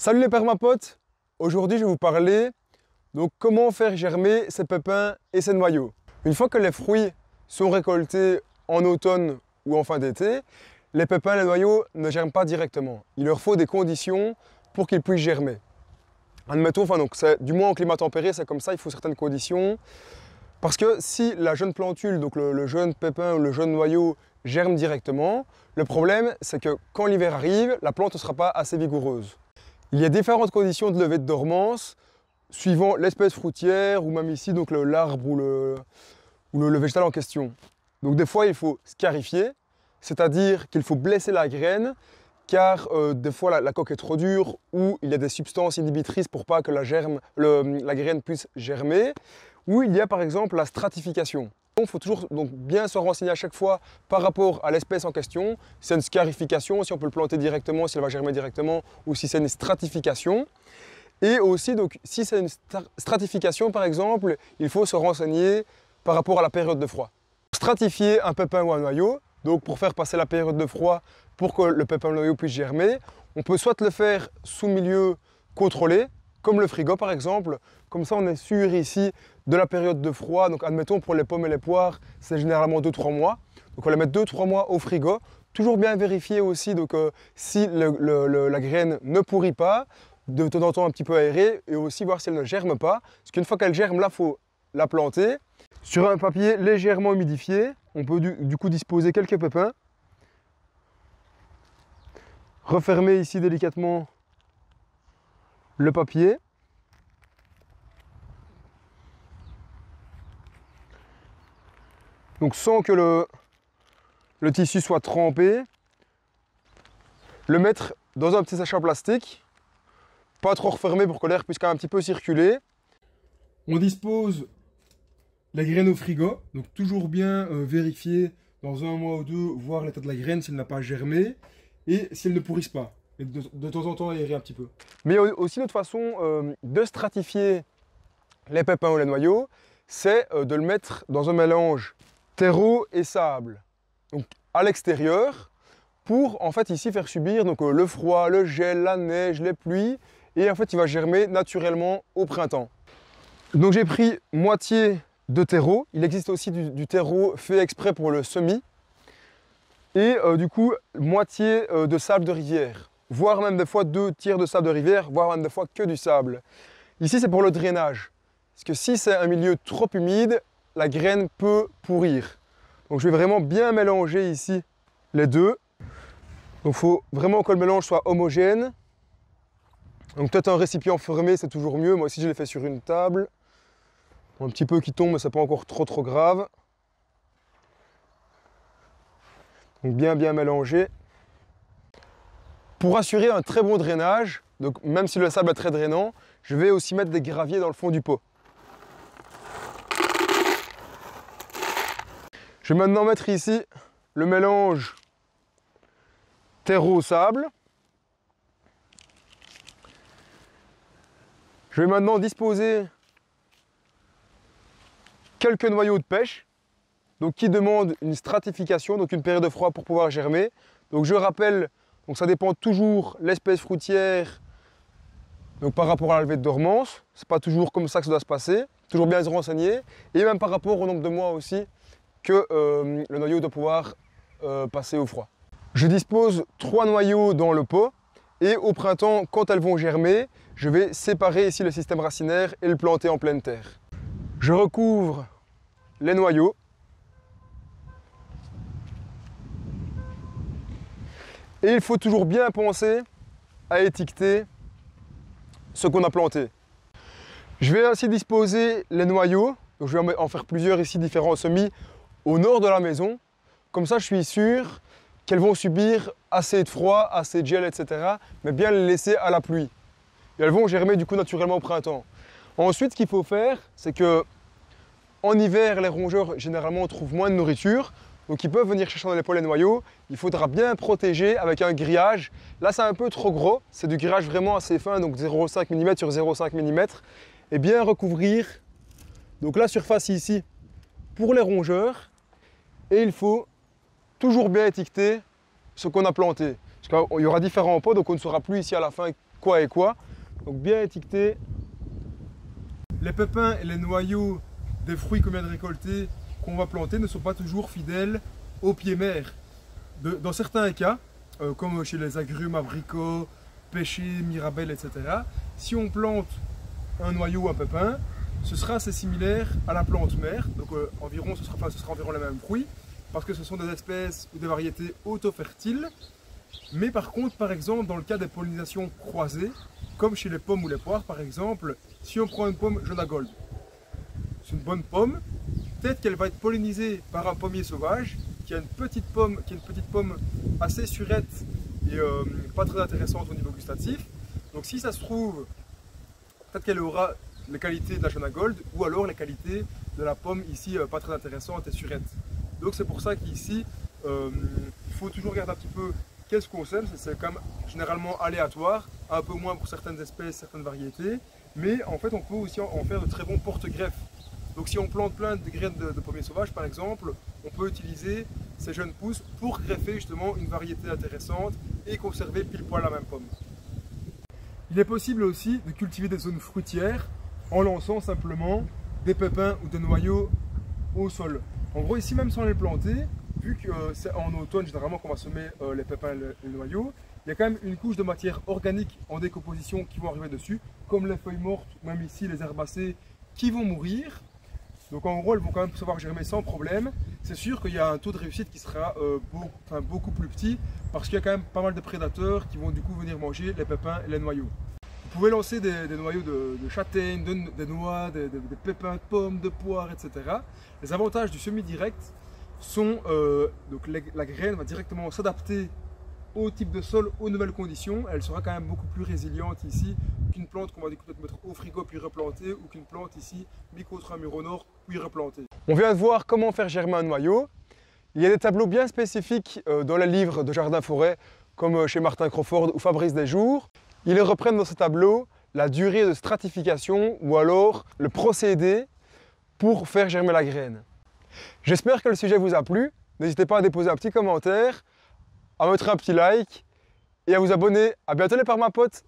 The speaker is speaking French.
Salut les permapotes, aujourd'hui je vais vous parler donc comment faire germer ces pépins et ces noyaux. Une fois que les fruits sont récoltés en automne ou en fin d'été, les pépins et les noyaux ne germent pas directement. Il leur faut des conditions pour qu'ils puissent germer. Admettons, du moins en climat tempéré, c'est comme ça, il faut certaines conditions. Parce que si la jeune plantule, donc le jeune pépin ou le jeune noyau germe directement, le problème c'est que quand l'hiver arrive, la plante ne sera pas assez vigoureuse. Il y a différentes conditions de levée de dormance, suivant l'espèce fruitière ou même ici donc l'arbre ou le végétal en question. Donc des fois il faut scarifier, c'est-à-dire qu'il faut blesser la graine, car des fois la coque est trop dure ou il y a des substances inhibitrices pour pas que la graine puisse germer. Ou il y a par exemple la stratification. Il faut toujours bien se renseigner à chaque fois par rapport à l'espèce en question. Si c'est une scarification, si on peut le planter directement, si elle va germer directement, ou si c'est une stratification. Et aussi, si c'est une stratification par exemple, il faut se renseigner par rapport à la période de froid. Stratifier un pépin ou un noyau, donc pour faire passer la période de froid pour que le pépin ou le noyau puisse germer, on peut soit le faire sous milieu contrôlé, comme le frigo par exemple. Comme ça on est sûr ici de la période de froid. Donc admettons pour les pommes et les poires, c'est généralement 2-3 mois. Donc on va les mettre 2-3 mois au frigo. Toujours bien vérifier aussi si la graine ne pourrit pas, de temps en temps un petit peu aérer et aussi voir si elle ne germe pas. Parce qu'une fois qu'elle germe, là il faut la planter. Sur un papier légèrement humidifié, on peut du coup disposer quelques pépins. Refermer ici délicatement le papier. Donc sans que le tissu soit trempé, le mettre dans un petit sachet en plastique, pas trop refermé pour que l'air puisse quand même un petit peu circuler. On dispose la graine au frigo, donc toujours bien vérifier dans un mois ou deux, voir l'état de la graine, si elle n'a pas germé, et si elle ne pourrisse pas. Et de temps en temps aérer un petit peu. Mais aussi une autre façon de stratifier les pépins ou les noyaux, c'est de le mettre dans un mélange terreau et sable, donc à l'extérieur, pour en fait ici faire subir le froid, le gel, la neige, les pluies, et en fait il va germer naturellement au printemps. Donc j'ai pris moitié de terreau, il existe aussi du terreau fait exprès pour le semis, et du coup moitié de sable de rivière, voire même des fois 2 tiers de sable de rivière, voire même des fois que du sable. Ici c'est pour le drainage, parce que si c'est un milieu trop humide, la graine peut pourrir. Donc je vais vraiment bien mélanger ici les deux. Donc il faut vraiment que le mélange soit homogène. Donc peut-être un récipient fermé, c'est toujours mieux. Moi ici je l'ai fait sur une table. Un petit peu qui tombe, mais c'est pas encore trop grave. Donc bien mélanger. Pour assurer un très bon drainage, donc même si le sable est très drainant, je vais aussi mettre des graviers dans le fond du pot. Je vais maintenant mettre ici le mélange terreau-sable. Je vais maintenant disposer quelques noyaux de pêche, donc qui demandent une stratification, donc une période de froid pour pouvoir germer. Donc je rappelle, donc ça dépend toujours l'espèce fruitière, donc par rapport à la levée de dormance. C'est pas toujours comme ça que ça doit se passer. Toujours bien se renseigner, et même par rapport au nombre de mois aussi que le noyau doit pouvoir passer au froid. Je dispose 3 noyaux dans le pot et au printemps, quand elles vont germer, je vais séparer ici le système racinaire et le planter en pleine terre. Je recouvre les noyaux et il faut toujours bien penser à étiqueter ce qu'on a planté. Je vais ainsi disposer les noyaux, donc je vais en faire plusieurs ici, différents semis, au nord de la maison. Comme ça, je suis sûr qu'elles vont subir assez de froid, assez de gel, etc. Mais bien les laisser à la pluie. Et elles vont germer du coup naturellement au printemps. Ensuite, ce qu'il faut faire, c'est que en hiver, les rongeurs généralement trouvent moins de nourriture. Donc ils peuvent venir chercher dans les pots les noyaux. Il faudra bien protéger avec un grillage. Là, c'est un peu trop gros. C'est du grillage vraiment assez fin, donc 0,5 mm sur 0,5 mm. Et bien recouvrir donc la surface ici pour les rongeurs. Et il faut toujours bien étiqueter ce qu'on a planté. Parce qu'il y aura différents pots, donc on ne saura plus ici à la fin quoi est quoi. Donc bien étiqueter. Les pépins et les noyaux des fruits qu'on vient de récolter, qu'on va planter, ne sont pas toujours fidèles au pied mère. Dans certains cas, comme chez les agrumes, abricots, pêchers, mirabelles, etc., si on plante un noyau ou un pépin, ce sera assez similaire à la plante mère, donc environ, ce sera environ les mêmes fruits, parce que ce sont des espèces ou des variétés auto-fertiles. Mais par contre, par exemple, dans le cas des pollinisations croisées, comme chez les pommes ou les poires par exemple, si on prend une pomme Jonagold, c'est une bonne pomme, peut-être qu'elle va être pollinisée par un pommier sauvage qui a une petite pomme assez surette et pas très intéressante au niveau gustatif. Donc si ça se trouve, peut-être qu'elle aura les qualités de la Jonagold ou alors les qualités de la pomme ici pas très intéressante et surette. Donc c'est pour ça qu'ici, il faut toujours regarder un petit peu qu'est-ce qu'on sème, c'est quand même généralement aléatoire, un peu moins pour certaines espèces, certaines variétés, mais en fait on peut aussi en faire de très bons porte-greffes. Donc si on plante plein de graines de pommiers sauvages par exemple, on peut utiliser ces jeunes pousses pour greffer justement une variété intéressante et conserver pile poil la même pomme. Il est possible aussi de cultiver des zones fruitières en lançant simplement des pépins ou des noyaux au sol. En gros ici même sans les planter, vu que c'est en automne généralement qu'on va semer les pépins et les noyaux, il y a quand même une couche de matière organique en décomposition qui vont arriver dessus, comme les feuilles mortes, même ici les herbacées qui vont mourir. Donc en gros elles vont quand même pouvoir germer sans problème. C'est sûr qu'il y a un taux de réussite qui sera beaucoup plus petit parce qu'il y a quand même pas mal de prédateurs qui vont du coup venir manger les pépins et les noyaux. Vous pouvez lancer des noyaux de châtaignes, des noix, des pépins de pommes, de poires, etc. Les avantages du semi-direct sont donc la graine va directement s'adapter au type de sol, aux nouvelles conditions. Elle sera quand même beaucoup plus résiliente ici qu'une plante qu'on va peut-être mettre au frigo puis replanter ou qu'une plante ici mis contre un mur au nord puis replantée. On vient de voir comment faire germer un noyau. Il y a des tableaux bien spécifiques dans les livres de jardin-forêt comme chez Martin Crawford ou Fabrice Desjours. Ils reprennent dans ce tableau la durée de stratification ou alors le procédé pour faire germer la graine. J'espère que le sujet vous a plu. N'hésitez pas à déposer un petit commentaire, à mettre un petit like et à vous abonner. À bientôt les permapotes!